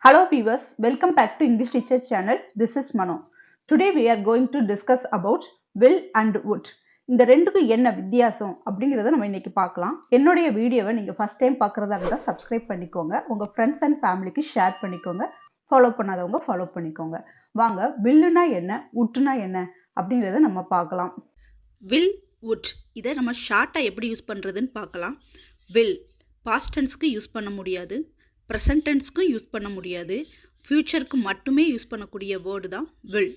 Hello viewers, welcome back to English Teacher channel. This is Mano. Today we are going to discuss about will and would. இந்த ரெண்டுக்கும் என்ன வித்தியாசம் அப்படிங்கிறத நம்ம இன்னைக்கு பார்க்கலாம். என்னுடைய வீடியோவை நீங்கள் ஃபர்ஸ்ட் டைம் பார்க்குறதா இருந்தால் சப்ஸ்கிரைப் பண்ணிக்கோங்க. உங்கள் ஃப்ரெண்ட்ஸ் அண்ட் ஃபேமிலிக்கு ஷேர் பண்ணிக்கோங்க. ஃபாலோ பண்ணாதவங்க ஃபாலோ பண்ணிக்கோங்க. வாங்க வில்லுனா என்ன, வுட்னா என்ன அப்படிங்கிறத நம்ம பார்க்கலாம். வில், வுட் இதை நம்ம ஷார்ட்டாக எப்படி யூஸ் பண்ணுறதுன்னு பார்க்கலாம். வில் பாஸ்ட் டென்ஸ்க்கு யூஸ் பண்ண முடியாது, ப்ரெசன்ட் டென்ஸ்க்கும் யூஸ் பண்ண முடியாது, ஃப்யூச்சருக்கு மட்டுமே யூஸ் பண்ணக்கூடிய வேர்டு தான் வில்.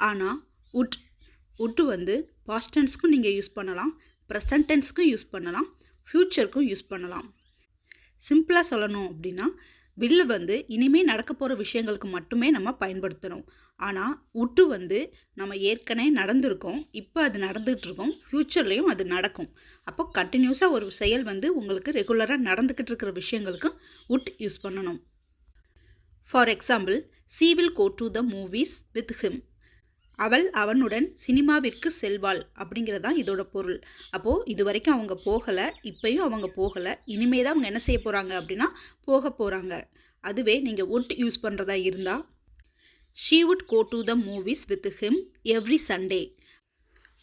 ஆனால் வுட் வந்து பாஸ்ட் டென்ஸ்க்கும் நீங்கள் யூஸ் பண்ணலாம், ப்ரெசன்ட் டென்ஸ்க்கும் யூஸ் பண்ணலாம், ஃப்யூச்சருக்கும் யூஸ் பண்ணலாம். சிம்பிளாக சொல்லணும் அப்படின்னா வில்லு வந்து இனிமேல் நடக்க போகிற விஷயங்களுக்கு மட்டுமே நம்ம பயன்படுத்தணும். ஆனால் வுட்டு வந்து நம்ம ஏற்கனவே நடந்திருக்கோம், இப்போ அது நடந்துகிட்ருக்கோம், ஃப்யூச்சர்லேயும் அது நடக்கும். அப்போ கண்டினியூஸாக ஒரு செயல் வந்து உங்களுக்கு ரெகுலராக நடந்துக்கிட்டு இருக்கிற விஷயங்களுக்கு வுட் யூஸ் பண்ணணும். For example, she will go to the movies with him. அவள் அவனுடன் சினிமாவிற்கு செல்வாள் அப்படிங்கிறதான் இதோட பொருள். அப்போது இது வரைக்கும் அவங்க போகலை, இப்போயும் அவங்க போகலை, இனிமே தான் அவங்க என்ன செய்ய போகிறாங்க அப்படின்னா போக போகிறாங்க. அதுவே நீங்கள் வுட் யூஸ் பண்ணுறதா இருந்தால் she would go to the movies with him every Sunday.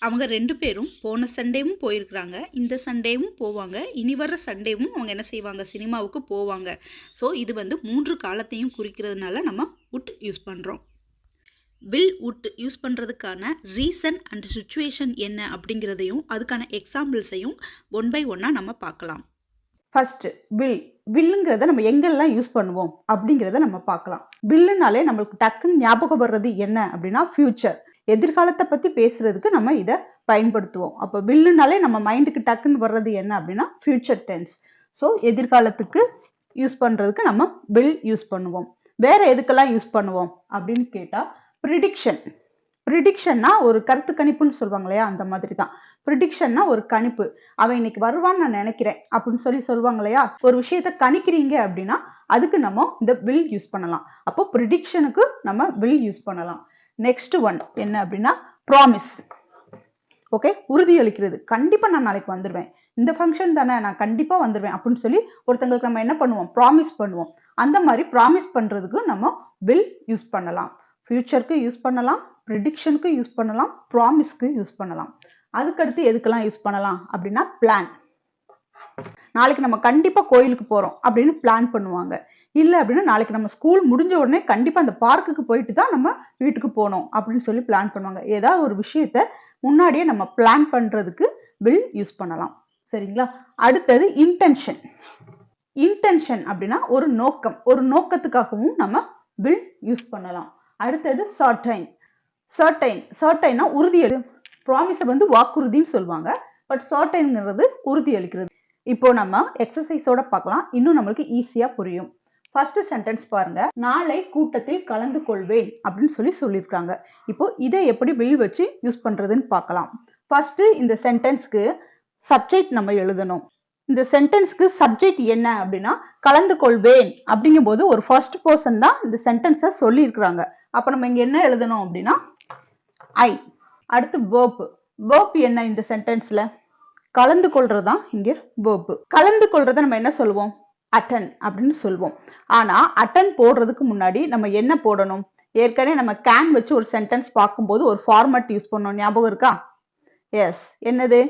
அவங்க ரெண்டு பேரும் போன சண்டேவும் போயிருக்கிறாங்க, இந்த சண்டேவும் போவாங்க, இனி வர்ற சண்டேவும் அவங்க என்ன செய்வாங்க, சினிமாவுக்கு போவாங்க. ஸோ இது வந்து 3 காலத்தையும் குறிக்கிறதுனால நம்ம வுட் யூஸ் பண்ணுறோம். வில் வுட் யூஸ் பண்ணுறதுக்கான ரீசன் அண்ட் சுச்சுவேஷன் என்ன அப்படிங்கிறதையும் அதுக்கான எக்ஸாம்பிள்ஸையும் ஒன் பை ஒன்னாக நம்ம பார்க்கலாம். ஃபர்ஸ்ட் வில்லுங்கிறத நம்ம எங்கெல்லாம் யூஸ் பண்ணுவோம் அப்படிங்கிறத நம்ம பார்க்கலாம். வில்லுனாலே நம்மளுக்கு டக்குன்னு ஞாபகம் வர்றது என்ன அப்படின்னா ஃபியூச்சர், எதிர்காலத்தை பற்றி பேசுறதுக்கு நம்ம இதை பயன்படுத்துவோம். அப்போ வில்லுனாலே நம்ம மைண்டுக்கு டக்குன்னு வர்றது என்ன அப்படின்னா ஃபியூச்சர் டென்ஸ். ஸோ எதிர்காலத்துக்கு யூஸ் பண்ணுறதுக்கு நம்ம வில் யூஸ் பண்ணுவோம். வேற எதுக்கெல்லாம் யூஸ் பண்ணுவோம் அப்படின்னு கேட்டால் ப்ரிடிக்ஷன்னா ஒரு கருத்து கணிப்புன்னு சொல்லுவாங்க இல்லையா, அந்த மாதிரி தான். ப்ரிடிக்ஷன்னா ஒரு கணிப்பு, அவன் இன்னைக்கு வருவான்னு நான் நினைக்கிறேன் அப்படின்னு சொல்லுவாங்க இல்லையா. ஒரு விஷயத்த கணிக்கிறீங்க அப்படின்னா அதுக்கு நம்ம இந்த வில் யூஸ் பண்ணலாம். அப்போ ப்ரிடிக்ஷனுக்கு நம்ம வில் யூஸ் பண்ணலாம். நெக்ஸ்ட் ஒன் என்ன அப்படின்னா ப்ராமிஸ். ஓகே, உறுதி அளிக்கிறது. கண்டிப்பா நான் நாளைக்கு வந்துடுவேன், இந்த ஃபங்க்ஷன் தானே, நான் கண்டிப்பா வந்துடுவேன் அப்படின்னு சொல்லி ஒருத்தங்களுக்கு நம்ம என்ன பண்ணுவோம், ப்ராமிஸ் பண்ணுவோம். அந்த மாதிரி ப்ராமிஸ் பண்றதுக்கு நம்ம வில் யூஸ் பண்ணலாம். ஃபியூச்சருக்கு யூஸ் பண்ணலாம், ப்ரிடிக்ஷனுக்கு யூஸ் பண்ணலாம், ப்ராமிஸ்க்கு யூஸ் பண்ணலாம். அதுக்கடுத்து எதுக்கெல்லாம் யூஸ் பண்ணலாம் அப்படின்னா பிளான். நாளைக்கு நம்ம கண்டிப்பா கோயிலுக்கு போறோம் அப்படின்னு பிளான் பண்ணுவாங்க. இல்லை அப்படின்னா நாளைக்கு நம்ம ஸ்கூல் முடிஞ்ச உடனே கண்டிப்பா அந்த பார்க்குக்கு போயிட்டு தான் நம்ம வீட்டுக்கு போகணும் அப்படின்னு சொல்லி பிளான் பண்ணுவாங்க. ஏதாவது ஒரு விஷயத்த முன்னாடியே நம்ம பிளான் பண்றதுக்கு வில் யூஸ் பண்ணலாம். சரிங்களா? அடுத்தது இன்டென்ஷன் அப்படின்னா ஒரு நோக்கம், ஒரு நோக்கத்துக்காகவும் நம்ம வில் யூஸ் பண்ணலாம். அடுத்தது சர்டைனா உறுதி. ப்ராமிஸை வந்து வாக்குறுதின்னு சொல்லுவாங்க, பட் சர்டைன்ங்கிறது உறுதி அளிக்கிறது. இப்போ நம்ம எக்ஸசைஸோட பார்க்கலாம், இன்னும் நம்மளுக்கு ஈஸியா புரியும். ஃபர்ஸ்ட் சென்டென்ஸ் பாருங்க, நாளை கூட்டத்தில் கலந்து கொள்வேன் அப்படின்னு சொல்லியிருக்காங்க. இப்போ இதை எப்படி வில் வச்சு யூஸ் பண்றதுன்னு பார்க்கலாம். ஃபர்ஸ்ட் இந்த சென்டென்ஸ்க்கு சப்ஜெக்ட் நம்ம எழுதணும். இந்த சென்டென்ஸ்க்கு சப்ஜெக்ட் என்ன அப்படின்னா கலந்து கொள்வேன் அப்படிங்கும் போது ஒரு ஃபர்ஸ்ட் பர்சன் தான் இந்த சென்டென்ஸை சொல்லி இருக்கிறாங்க. அப்ப நம்ம இங்க என்ன எழுதணும் அப்படின்னா ஐ. அடுத்து வேர்ப் என்ன இந்த சென்டென்ஸ்ல, கலந்து கொள்றதுதான் இங்க வேர்ப். கலந்து கொள்றத நம்ம என்ன சொல்லுவோம், அட்டன் அப்படின்னு சொல்லுவோம். ஆனா அட்டன் போடுறதுக்கு முன்னாடி நம்ம என்ன போடணும், ஏற்கனவே நம்ம கேன் வச்சு ஒரு சென்டென்ஸ் பார்க்கும்போது ஒரு ஃபார்மட் யூஸ் பண்ணோம், ஞாபகம் இருக்கா? எஸ், என்னது,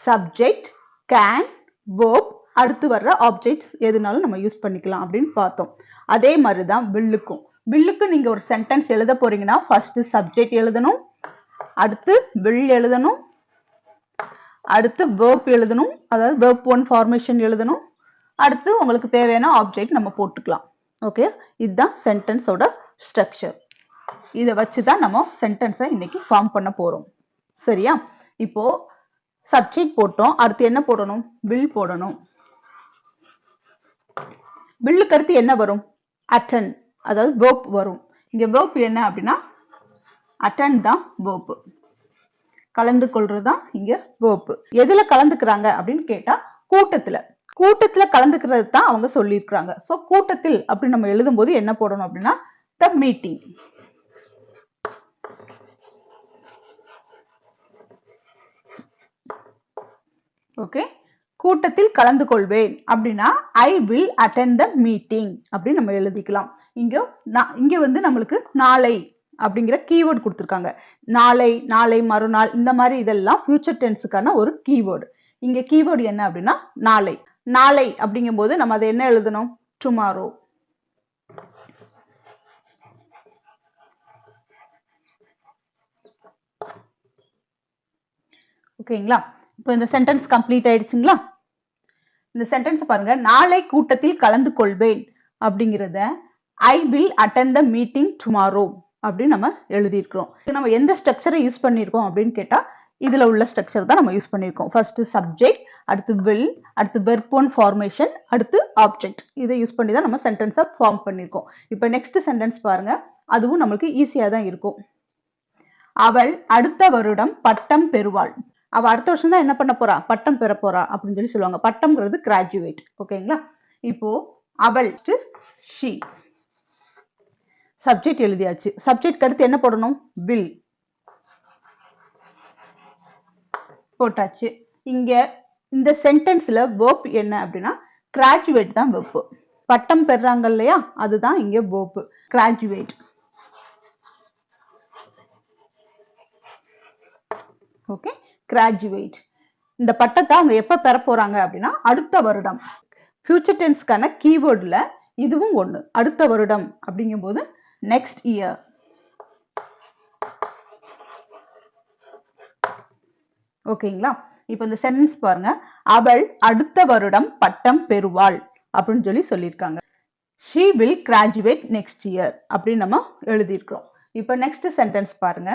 சப்ஜெக்ட், கேன், வேர்ப், அடுத்து வர்ற ஆப்ஜெக்ட்ஸ் எதுனாலும் நம்ம யூஸ் பண்ணிக்கலாம் அப்படின்னு பார்த்தோம். அதே மாதிரிதான் வில்லுக்கு நீங்க ஒரு சென்டென்ஸ் எழுத போறீங்கன்னா ஃபர்ஸ்ட் சப்ஜெக்ட் எழுதணும், அடுத்து வில் எழுதணும், அடுத்து வேர்ப் எழுதணும், அதாவது வேர்ப் 1 ஃபார்மேஷன் எழுதணும், அடுத்து உங்களுக்கு தேவையான ஆப்ஜெக்ட் நம்ம போட்டுக்கலாம். ஓகே, இதுதான் சென்டென்ஸோட ஸ்ட்ரக்சர். இதை வச்சுதான் நம்ம சென்டென்ஸை இன்னைக்கு ஃபார்ம் பண்ண போறோம். சரியா? இப்போ சப்ஜெக்ட் போட்டோம், அடுத்து என்ன போடணும், வில் போடணும். வில்லுக்கு அடுத்து என்ன வரும், அட்டன், அதாவது வேர்ப் வரும். இங்க வேர்ப் என்ன அப்படின்னா அட்டன் தான் வேர்ப். கலந்து கொள்றதுதான் இங்க வேர்ப். எதுல கலந்துக்கிறாங்க அப்படின்னு கேட்டா கூட்டத்துல கலந்துக்கிறது தான் அவங்க சொல்லியிருக்கிறாங்க. சோ கூட்டத்தில் அப்படின்னு நம்ம எழுதும் போது என்ன போடணும் அப்படின்னா த மீட்டிங். ஓகே, கூட்டத்தில் கலந்து கொள்வேன் அப்படின்னா I will attend the meeting அப்படின்னு நம்ம எழுதிக்கலாம். இங்க வந்து நம்மளுக்கு நாளை அப்படிங்கிற கீவேர்டு கொடுத்துருக்காங்க. நாளை, நாளை மறுநாள், இந்த மாதிரி இதெல்லாம் ஃபியூச்சர் டென்ஸுக்கான ஒரு கீவேர்டு. இங்க கீவேர்டு என்ன அப்படின்னா நாளை. நாளை அப்படிங்கும் போது நம்ம அதை என்ன எழுதணும்? டுமாரோ. ஓகேங்களா? இப்போ இந்த சென்டென்ஸ் கம்ப்ளீட் ஆயிடுச்சுங்களா? இந்த சென்டென்ஸ் பாருங்க. நாளை கூட்டத்தில் கலந்து கொள்வேன் அப்படிங்கிறத I will attend the meeting tomorrow அப்படின்னு நம்ம எழுதியிருக்கிறோம். நம்ம எந்த ஸ்ட்ரக்சரை யூஸ் பண்ணியிருக்கோம் அப்படின்னு கேட்டா இதுல உள்ள ஸ்ட்ரக்சர் தான் நம்ம யூஸ் பண்ணியிருக்கோம். ஃபர்ஸ்ட் சப்ஜெக்ட், அடுத்து வில், அடுத்து வெர்ப் ஒன் ஃபார்மேஷன், அடுத்து ஆப்ஜெக்ட். இதை யூஸ் பண்ணி தான் நம்ம சென்டென்ஸை ஃபார்ம் பண்ணியிருக்கோம். இப்போ நெக்ஸ்ட் சென்டென்ஸ் பாருங்க. அதுவும் நம்மளுக்கு ஈஸியா தான் இருக்கும். அவள் அடுத்த வருடம் பட்டம் பெறுவாள். அவ அடுத்த வருஷம் தான் என்ன பண்ண போறா? பட்டம் பெற போறா அப்படின்னு சொல்லி சொல்லுவாங்க. பட்டம்ங்கிறது கிராஜுவேட். ஓகேங்களா? இப்போ அவள் ஷி. சப்ஜெக்ட் எழுதியாச்சு. சப்ஜெக்ட் அடுத்து என்ன போடணும்? வில் போட்டாச்சு. இங்க இந்த சென்டென்ஸ்ல வெர்ப் என்ன அப்படின்னா கிராஜுவேட் தான் வெர்ப். பட்டம் பெறாங்க இல்லையா, அதுதான் இங்க வெர்ப். கிராஜுவேட். Okay, graduate. இந்த பட்டத்தை அவங்க எப்ப பெற போறாங்க அப்படின்னா அடுத்த வருடம். ஃபியூச்சர் டென்ஸ்க்கான கீவேர்ட்ல இதுவும் ஒண்ணு. அடுத்த வருடம் அப்படிங்கும் போது நெக்ஸ்ட் இயர். ஓகேங்களா? இப்போ இந்த சென்டென்ஸ் பாருங்க. அவள் அடுத்த வருடம் பட்டம் பெறுவாள் அப்படின்னு சொல்லி சொல்லியிருக்காங்க. she will graduate next year அப்படின்னு நம்ம எழுதியிருக்கிறோம். இப்போ நெக்ஸ்ட் சென்டென்ஸ் பாருங்க.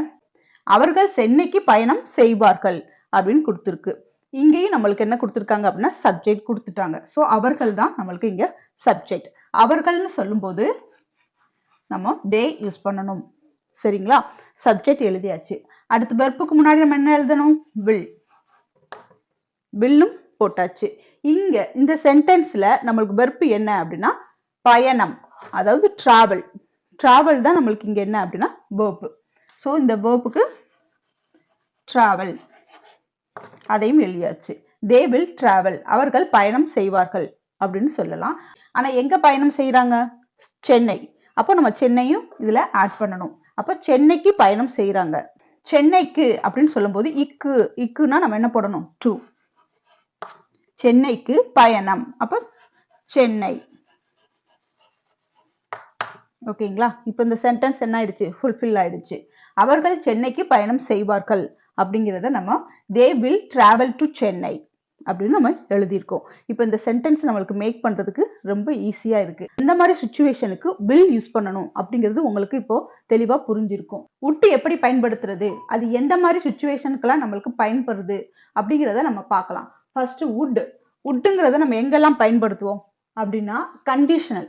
அவர்கள் சென்னைக்கு பயணம் செய்வார்கள் அப்படின்னு கொடுத்துருக்கு. இங்கேயும் நம்மளுக்கு என்ன கொடுத்துருக்காங்க அப்படின்னா சப்ஜெக்ட் கொடுத்துட்டாங்க. ஸோ அவர்கள் தான் நம்மளுக்கு இங்க சப்ஜெக்ட். அவர்கள்னு சொல்லும்போது நம்ம தே யூஸ் பண்ணணும். சரிங்களா? சப்ஜெக்ட் எழுதியாச்சு. அடுத்து வெர்ப்புக்கு முன்னாடி நம்ம என்ன எழுதணும்? வில். வில்லும் போட்டாச்சு. இங்க இந்த சென்டென்ஸ்ல நம்மளுக்கு வெர்ப் என்ன அப்படின்னா பயணம், அதாவது டிராவல். டிராவல் தான் நம்மளுக்கு இங்க என்ன அப்படின்னா வெர்ப். ஸோ இந்த வெர்ப்புக்கு டிராவல் அதையும் எழுதியாச்சு. They will travel. அவர்கள் பயணம் செய்வார்கள் அப்படின்னு சொல்லலாம். ஆனா எங்க பயணம் செய்யறாங்க? சென்னை. அப்போ நம்ம சென்னையும் இதுல ஆட் பண்ணணும். அப்ப சென்னைக்கு பயணம் செய்யறாங்க. சென்னைக்கு அப்படின்னு சொல்லும் போது இக்குன்னா நம்ம என்ன போடணும்? டு. சென்னைக்கு பயணம். அப்ப சென்னை. ஓகேங்களா? இப்போ இந்த சென்டென்ஸ் என்ன ஆயிடுச்சு? ஃபுல்ஃபில் ஆயிடுச்சு. அவர்கள் சென்னைக்கு பயணம் செய்வார்கள் அப்படிங்கிறத நம்ம they will travel to Chennai அப்படின்னு நம்ம எழுதியிருக்கோம். இப்போ இந்த சென்டென்ஸ் நம்மளுக்கு மேக் பண்றதுக்கு ரொம்ப ஈஸியா இருக்கு. இந்த மாதிரி சுச்சுவேஷனுக்கு வில் யூஸ் பண்ணணும் அப்படிங்கிறது உங்களுக்கு இப்போ தெளிவா புரிஞ்சிருக்கும். உட் எப்படி பயன்படுத்துறது, அது எந்த மாதிரி சுச்சுவேஷனுக்கெல்லாம் நம்மளுக்கு பயன்படுது அப்படிங்கிறத நம்ம பார்க்கலாம். ஃபர்ஸ்ட் உட். உட்டுங்கிறத நம்ம எங்கெல்லாம் பயன்படுத்துவோம் அப்படின்னா கண்டிஷனல்.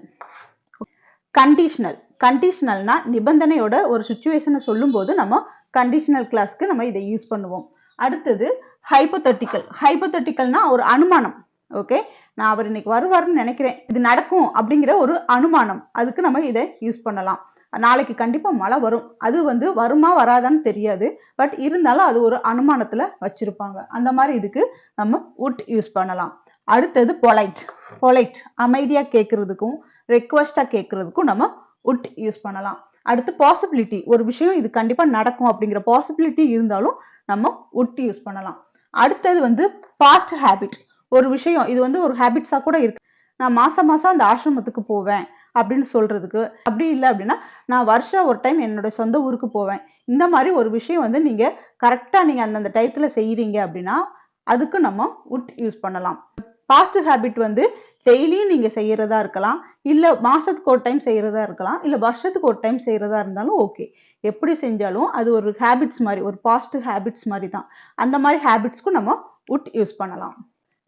கண்டிஷனல்னா நிபந்தனையோட ஒரு சுச்சுவேஷனை சொல்லும் போது நம்ம கண்டிஷனல் கிளாஸ்க்கு நம்ம இதை யூஸ் பண்ணுவோம். அடுத்தது ஹைபோதெட்டிக்கல். ஹைபோதெட்டிக்கல்னா ஒரு அனுமானம். ஓகே, நான் அவர் இன்னைக்கு வருவாருன்னு நினைக்கிறேன், இது நடக்கும் அப்படிங்கிற ஒரு அனுமானம். அதுக்கு நம்ம இதை யூஸ் பண்ணலாம். நாளைக்கு கண்டிப்பா மழை வரும், அது வருமா வராதான்னு தெரியாது, பட் இருந்தாலும் அது ஒரு அனுமானத்துல வச்சிருப்பாங்க. அந்த மாதிரி இதுக்கு நம்ம உட் யூஸ் பண்ணலாம். அடுத்தது பொலைட். பொலைட் அமைதியா கேட்கறதுக்கும் ரெக்வஸ்டா கேட்கறதுக்கும் நம்ம உட் யூஸ் பண்ணலாம். அடுத்து பாசிபிலிட்டி. ஒரு விஷயம் இது கண்டிப்பா நடக்கும் அப்படிங்கிற பாசிபிலிட்டி இருந்தாலும் நம்ம உட் யூஸ் பண்ணலாம். அடுத்தது பாஸ்ட் ஹேபிட். ஒரு விஷயம் இது ஒரு ஹேபிட்ஸா கூட இருக்கு. நான் மாசம் அந்த ஆசிரமத்துக்கு போவேன் அப்படின்னு சொல்றதுக்கு, அப்படி இல்லை அப்படின்னா நான் வருஷம் ஒரு டைம் என்னோட சொந்த ஊருக்கு போவேன். இந்த மாதிரி ஒரு விஷயம் நீங்க கரெக்டா நீங்க அந்தந்த டயத்துல செய்யறீங்க அப்படின்னா அதுக்கு நம்ம உட் யூஸ் பண்ணலாம். பாஸ்ட் ஹேபிட் டெய்லியும் நீங்க செய்யறதா இருக்கலாம், இல்ல மாசத்துக்கு ஒரு டைம் செய்யறதா இருக்கலாம், இல்ல வருஷத்துக்கு ஒரு டைம் செய்யறதா இருந்தாலும் ஓகே. எப்படி செஞ்சாலும் அது ஒரு ஹேபிட்ஸ் மாதிரி, ஒரு பாசிட்டிவ் ஹேபிட்ஸ் மாதிரி தான். அந்த மாதிரி ஹேபிட்ஸ்க்கும் நம்ம உட் யூஸ் பண்ணலாம்.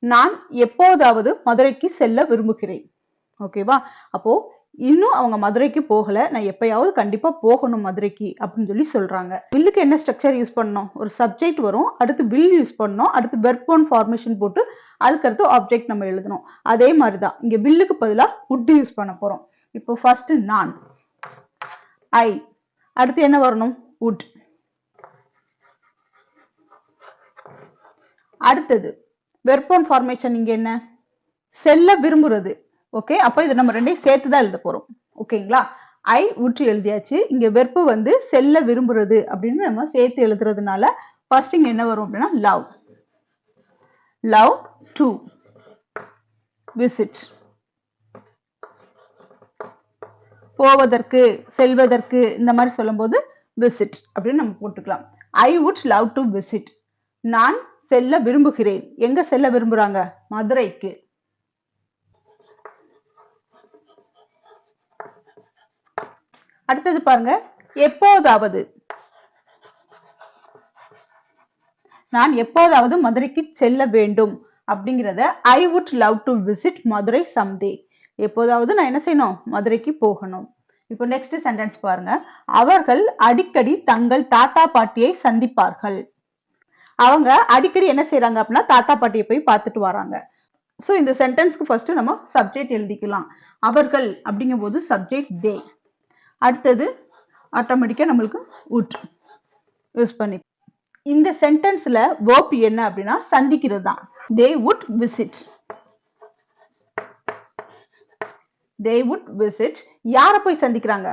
நான் எப்போதாவது மதுரைக்கு செல்ல விரும்புகிறேன். ஓகேவா? அப்போ இன்னும் அவங்க மதுரைக்கு போகல, நான் எப்பயாவது கண்டிப்பா போகணும் மதுரைக்கு அப்படின்னு சொல்லி சொல்றாங்க. வில்லுக்கு என்ன ஸ்ட்ரக்சர் யூஸ் பண்ணணும்? ஒரு சப்ஜெக்ட் வரும், அடுத்து வில் யூஸ் பண்ணணும், அடுத்து வெர்ப் ஒன் ஃபார்மேஷன் போட்டு அதுக்கடுத்து ஆப்ஜெக்ட் நம்ம எழுதணும். அதே மாதிரிதான் இங்க வில்லுக்கு பதிலா உட் யூஸ் பண்ண போறோம். இப்போ ஃபர்ஸ்ட் நான், ஐ, அடுத்து என்ன வரணும்? உட். அடுத்தது வெர்ப் ஒன் ஃபார்மேஷன் இங்க என்ன? செல்ல விரும்புறது. ஓகே, அப்ப இது நம்ம ரெண்டையும் சேர்த்து தான் எழுத போறோம். ஓகேங்களா? ஐ வுட் எழுதியாச்சு. இங்க வெர்பு வந்து செல்ல விரும்புறது அப்படின்னு நம்ம சேர்த்து எழுதுறதுனால ஃபர்ஸ்ட் இங்க என்ன வரும் அப்படின்னா லவ். Love to visit. போவதற்கு, செல்வதற்கு இந்த மாதிரி சொல்லும்போது விசிட் அப்படின்னு நம்ம போட்டுக்கலாம். I would love to visit. நான் செல்ல விரும்புகிறேன். எங்க செல்ல விரும்புறாங்க? மதுரைக்கு. அடுத்தது பாருங்க, எப்போதாவது. நான் எப்போதாவது மதுரைக்கு செல்ல வேண்டும் அப்படிங்கிறத I would love to visit Madurai someday. எப்போதாவது நான் என்ன செய்யணும்? மதுரைக்கு போகணும். இப்போ நெக்ஸ்ட் சென்டென்ஸ் பாருங்க, அவர்கள் அடிக்கடி தங்கள் தாத்தா பாட்டியை சந்திப்பார்கள். அவங்க அடிக்கடி என்ன செய்யறாங்க அப்படின்னா தாத்தா பாட்டியை போய் பார்த்துட்டு வராங்க. ஸோ இந்த சென்டென்ஸ்க்கு ஃபர்ஸ்ட் நம்ம சப்ஜெக்ட் எழுதிக்கலாம். அவர்கள் அப்படிங்கும் போது சப்ஜெக்ட் தே. அடுத்தது ஆட்டோமேட்டிக்கா நம்மளுக்கு வுட் யூஸ் பண்ணி. இந்த சென்டென்ஸ்ல verb என்ன அப்படின்னா சந்திக்கிறது தான். They would visit. They would visit. யாரை போய் சந்திக்கிறாங்க?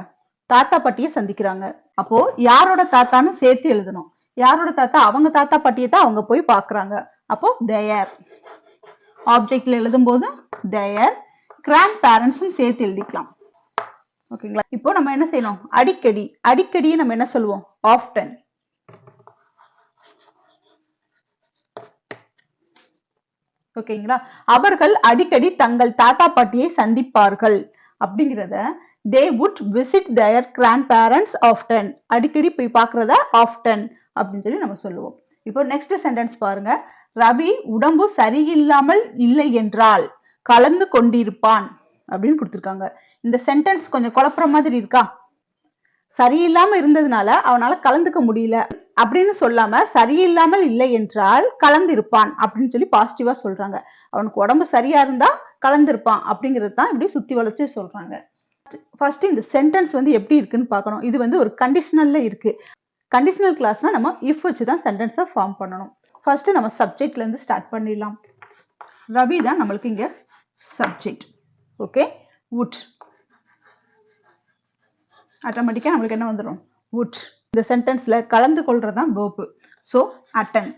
தாத்தா பாட்டியை சந்திக்கிறாங்க. அப்போ யாரோட தாத்தான்னு சேர்த்து எழுதணும். யாரோட தாத்தா? அவங்க தாத்தா பாட்டியை தான் அவங்க போய் பார்க்கறாங்க. அப்போ தேர். ஆப்ஜெக்ட்ல எழுதும் போது தேர். கிராண்ட் பேரண்ட்ஸ் சேர்த்து எழுதிக்கலாம். ஓகேங்களா? இப்போ நம்ம என்ன செய்யணும்? அடிக்கடி. அடிக்கடி நம்ம என்ன சொல்லுவோம்? ஆஃப்டன். ஓகேங்களா? அவர்கள் அடிக்கடி தங்கள் தாத்தா பாட்டியை சந்திப்பார்கள் அப்படிங்கிறத they would visit their grandparents often. அடிக்கடி போய் பார்க்கறத often அப்படின்னு சொல்லி நம்ம சொல்லுவோம். இப்போ நெக்ஸ்ட் சென்டென்ஸ் பாருங்க, ரவி உடம்பு சரியில்லாமல் இல்லை என்றால் கலந்து கொண்டிருப்பான் அப்படின்னு கொடுத்திருக்காங்க. இந்த சென்டென்ஸ் கொஞ்சம் குழப்புற மாதிரி இருக்கா? சரியில்லாம இருந்ததுனால அவனால கலந்துக்க முடியல அப்படின்னு சொல்லாம சரியில்லாமல் இல்லை என்றால் கலந்திருப்பான் அப்படின்னு சொல்லி பாசிட்டிவா சொல்றாங்க. அவனுக்கு உடம்பு சரியா இருந்தா கலந்திருப்பான் அப்படிங்கிறது தான் இப்படி சுத்தி வளைச்சு சொல்றாங்க. ஃபர்ஸ்ட் இந்த சென்டென்ஸ் வந்து எப்படி இருக்குன்னு பார்க்கணும். இது வந்து ஒரு கண்டிஷனல்ல இருக்கு. கண்டிஷனல் கிளாஸ்னா நம்ம இஃப் வச்சு தான் சென்டென்ஸை ஃபார்ம் பண்ணணும். ஃபர்ஸ்ட் நம்ம சப்ஜெக்ட்ல இருந்து ஸ்டார்ட் பண்ணிடலாம். ரவி தான் நம்மளுக்கு இங்க சப்ஜெக்ட். Okay, would. ஆட்டோமேட்டிக்கா நம்மளுக்கு என்ன வந்துடும்? வுட். இந்த சென்டென்ஸ்ல கலந்து கொள்றதுதான் verb. So attend.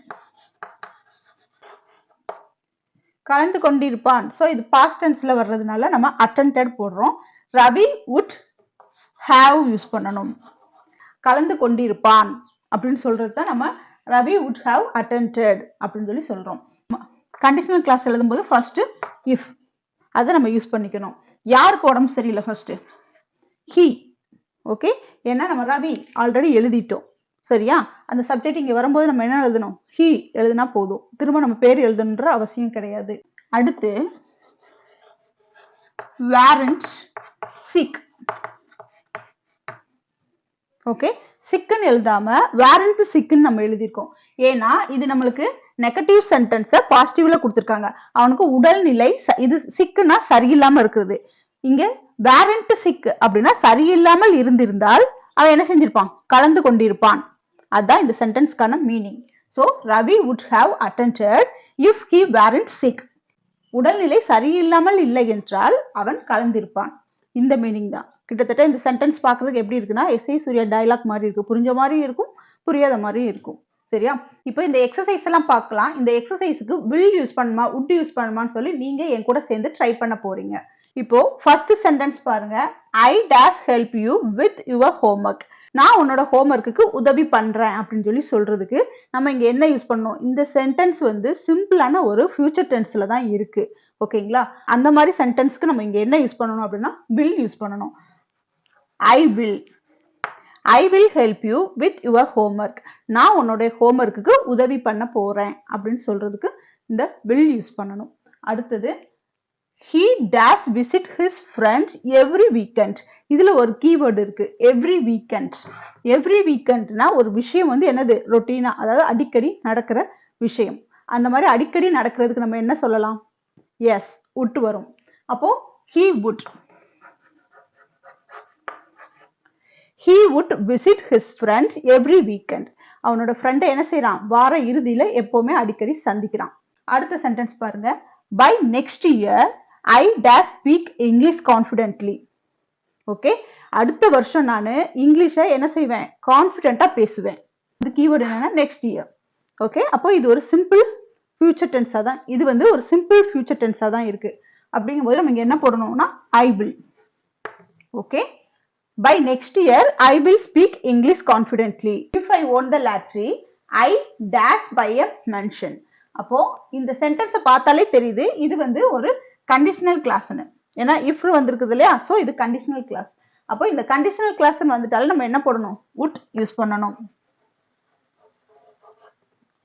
கலந்து கொண்டிருப்பான். சோ இது past tenseல வர்றதுனால நம்ம attended போடுறோம். ரவி would have யூஸ் பண்ணணும். கலந்து கொண்டிருப்பான் அப்படின்னு சொல்றது தான் நம்ம ரவி would have attended அப்படின்னு சொல்லி சொல்றோம். கண்டிஷனல் கிளாஸ் எழுதும்போது ஃபர்ஸ்ட் if அதை நம்ம யூஸ் பண்ணிக்கணும். யாருக்கு உடம்பு சரியில்லை? First he. ஓகே, ஏன்னா நம்ம ரவி ஆல்ரெடி எழுதிட்டோம். சரியா? அந்த சப்ஜெக்ட் இங்க வரும்போது நம்ம என்ன எழுதணும்? he எழுதுனா போதும். திரும்ப நம்ம பேர் எழுதணுன்ற அவசியம் கிடையாது. அடுத்து weren't sick. ஓகே, சிக்குன்னு எழுதாம weren't sickன்னு நம்ம எழுதியிருக்கோம். ஏன்னா இது நம்மளுக்கு நெகட்டிவ் சென்டென்ஸை பாசிட்டிவ்ல கொடுத்துருக்காங்க. அவனுக்கு உடல்நிலை இது சிக்குன்னா சரியில்லாம இருக்குது. இங்க weren't sick அப்படின்னா சரியில்லாமல் இருந்திருந்தால் அவன் என்ன செஞ்சிருப்பான்? கலந்து கொண்டிருப்பான். அதான் இந்த சென்டென்ஸ்க்கான மீனிங். So Ravi would have attended if he weren't sick. உடல்நிலை சரியில்லாமல் இல்லை என்றால் அவன் கலந்திருப்பான். இந்த மீனிங் தான். கிட்டத்தட்ட இந்த சென்டென்ஸ் பார்க்கறதுக்கு எப்படி இருக்குன்னா எஸ்ஐ சூர்யா டயலாக் மாதிரி இருக்கு. புரிஞ்ச மாதிரியும் இருக்கும், புரியாத மாதிரியும் இருக்கும். சரியா? இப்போ இந்த எக்ஸசைஸ் எல்லாம் பார்க்கலாம். இந்த எக்ஸசைஸுக்கு will யூஸ் பண்ணுமா would யூஸ் பண்ணுமான்னு சொல்லி நீங்க என் கூட சேர்ந்து ட்ரை பண்ண போறீங்க. இப்போ ஃபர்ஸ்ட் சென்டென்ஸ் பாருங்க, I dash help you with your homework. நான் உன்னோட ஹோம்ஒர்க்குக்கு உதவி பண்றேன் அப்படின்னு சொல்லி சொல்றதுக்கு நம்ம இங்க என்ன யூஸ் பண்ணோம்? இந்த சென்டென்ஸ் வந்து சிம்பிளான ஒரு ஃபியூச்சர் டென்ஸ்ல தான் இருக்கு. ஓகேங்களா? அந்த மாதிரி சென்டென்ஸ்க்கு நம்ம இங்க என்ன யூஸ் பண்ணணும் அப்படின்னா will யூஸ் பண்ணணும். I will help you with your homework. நான் உன்னோட ஹோம்ஒர்க்குக்கு உதவி பண்ண போறேன் அப்படின்னு சொல்றதுக்கு இந்த will யூஸ் பண்ணணும். அடுத்தது he does visit his friends every weekend. இதுல ஒரு கீவேர்டு இருக்கு, every weekend. every weekendனா ஒரு விஷயம் வந்து என்னது? ரொட்டீனா, அதாவது அடிக்கடி நடக்கிற விஷயம். அந்த மாதிரி அடிக்கடி நடக்கிறதுக்கு நம்ம என்ன சொல்லலாம்? எஸ், would வரும். அப்போ he would visit his friends every weekend. அவனோட ஃப்ரெண்டை என்ன செய்யறான்? வார இறுதியில எப்பவுமே அடிக்கடி சந்திக்கிறான். அடுத்த சென்டென்ஸ் பாருங்க, by next year I dash speak English confidently. Okay, அடுத்த வருஷம் நான் இங்கிலீஷை என்ன செய்வேன், கான்ஃபிடென்ட்டா பேசுவேன். இது கீவேர்டு என்னன்னா நெக்ஸ்ட் இயர். ஓகே, அப்போ இது ஒரு சிம்பிள் ஃபியூச்சர் டென்ஸா தான், இது வந்து ஒரு சிம்பிள் ஃபியூச்சர் டென்ஸா தான் இருக்கு. அப்படிங்கும்போது நம்ம இங்க என்ன போடணும்னா I will. Okay, by next year I will speak English confidently. If I won the lottery I dash by a mansion. அப்போ இந்த சென்டென்ஸை பார்த்தாலே தெரியுது இது வந்து ஒரு கண்டிஷனல் கிளாஸ்னு. ஏன்னா இஃப் வந்திருக்குது இல்லையா, ஸோ இது கண்டிஷனல் கிளாஸ். அப்போ இந்த கண்டிஷனல் கிளாஸ்ன்னு வந்துட்டாலும் நம்ம என்ன போடணும், would யூஸ் பண்ணணும்.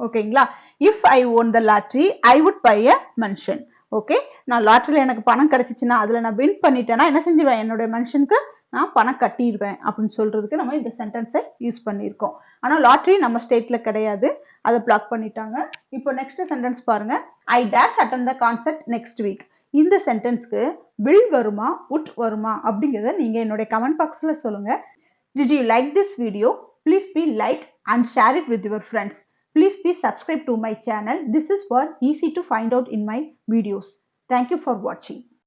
ஓகேங்களா, if I won the lottery I would buy a mansion. Okay, நான் லாட்ரியில் எனக்கு பணம் கிடைச்சிச்சுன்னா அதில் நான் வின் பண்ணிட்டேன்னா என்ன செஞ்சிருவேன், என்னுடைய மென்ஷனுக்கு நான் பணம் கட்டிடுவேன் அப்படின்னு சொல்றதுக்கு நம்ம இந்த சென்டென்ஸை யூஸ் பண்ணியிருக்கோம். ஆனால் லாட்ரி நம்ம ஸ்டேட்ல கிடையாது, அதை பிளாக் பண்ணிட்டாங்க. இப்போ நெக்ஸ்ட் சென்டென்ஸ் பாருங்க, I dash attend the concert next week. இந்த சென்டென்ஸ்க்கு வில் வருமா would வருமா அப்படிங்கிறத நீங்க என்னுடைய கமெண்ட் பாக்ஸ்ல சொல்லுங்க. Did you like this video? Please be like and share it with your friends. Please be subscribe to my channel. This is for easy to find out in my videos. Thank you for watching.